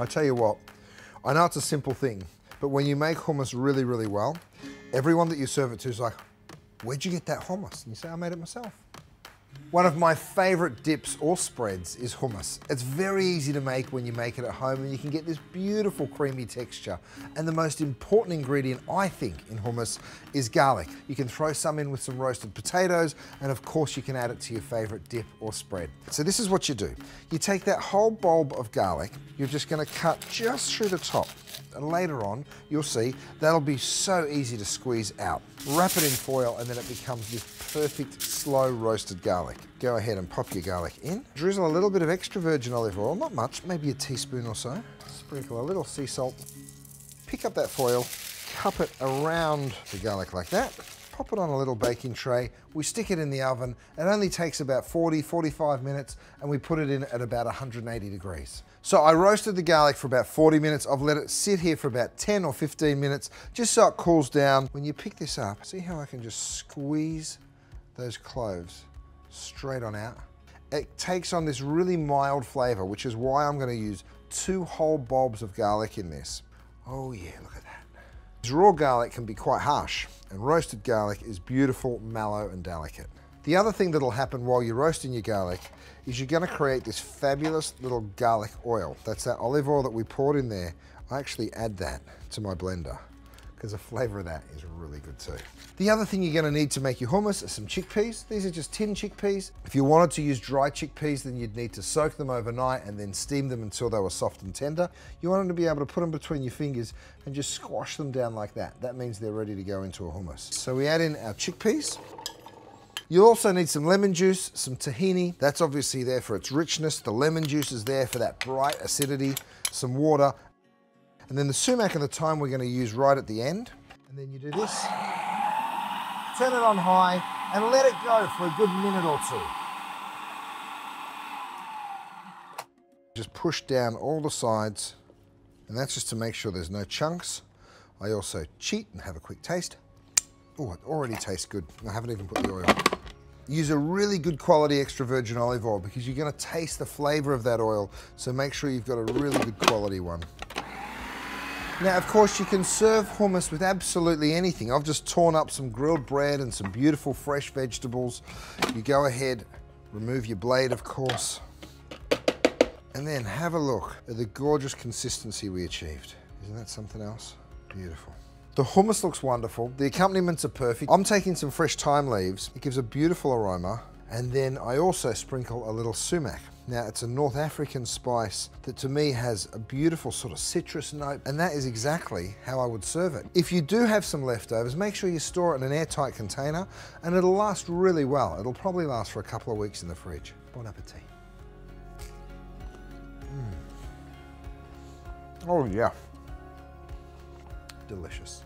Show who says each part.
Speaker 1: I tell you what, I know it's a simple thing, but when you make hummus really, really well, everyone that you serve it to is like, where'd you get that hummus? And you say, I made it myself. One of my favorite dips or spreads is hummus. It's very easy to make when you make it at home, and you can get this beautiful creamy texture. And the most important ingredient, I think, in hummus is garlic. You can throw some in with some roasted potatoes, and of course you can add it to your favorite dip or spread. So this is what you do. You take that whole bulb of garlic, you're just gonna cut just through the top. And later on, you'll see, that'll be so easy to squeeze out. Wrap it in foil, and then it becomes this perfect slow roasted garlic. Go ahead and pop your garlic in. Drizzle a little bit of extra virgin olive oil, not much, maybe a teaspoon or so. Sprinkle a little sea salt. Pick up that foil, cup it around the garlic like that. Pop it on a little baking tray. We stick it in the oven. It only takes about 40-45 minutes, and we put it in at about 180 degrees. So I roasted the garlic for about 40 minutes. I've let it sit here for about 10 or 15 minutes, just so it cools down. When you pick this up, see how I can just squeeze those cloves straight on out? It takes on this really mild flavor, which is why I'm gonna use 2 whole bulbs of garlic in this. Oh yeah, look at that. Raw garlic can be quite harsh, and roasted garlic is beautiful, mellow, and delicate. The other thing that'll happen while you're roasting your garlic is you're gonna create this fabulous little garlic oil. That's that olive oil that we poured in there. I actually add that to my blender because the flavor of that is really good too. The other thing you're gonna need to make your hummus are some chickpeas. These are just tin chickpeas. If you wanted to use dry chickpeas, then you'd need to soak them overnight and then steam them until they were soft and tender. You want them to be able to put them between your fingers and just squash them down like that. That means they're ready to go into a hummus. So we add in our chickpeas. You'll also need some lemon juice, some tahini. That's obviously there for its richness. The lemon juice is there for that bright acidity, some water. And then the sumac and the thyme we're gonna use right at the end. And then you do this, turn it on high, and let it go for a good minute or 2. Just push down all the sides, and that's just to make sure there's no chunks. I also cheat and have a quick taste. Oh, it already tastes good. I haven't even put the oil. Use a really good quality extra virgin olive oil because you're gonna taste the flavor of that oil, so make sure you've got a really good quality one. Now, of course, you can serve hummus with absolutely anything. I've just torn up some grilled bread and some beautiful fresh vegetables. You go ahead, remove your blade, of course, and then have a look at the gorgeous consistency we achieved. Isn't that something else? Beautiful. The hummus looks wonderful. The accompaniments are perfect. I'm taking some fresh thyme leaves. It gives a beautiful aroma. And then I also sprinkle a little sumac. Now, it's a North African spice that to me has a beautiful sort of citrus note, and that is exactly how I would serve it. If you do have some leftovers, make sure you store it in an airtight container, and it'll last really well. It'll probably last for a couple of weeks in the fridge. Bon appetit. Oh yeah. Delicious.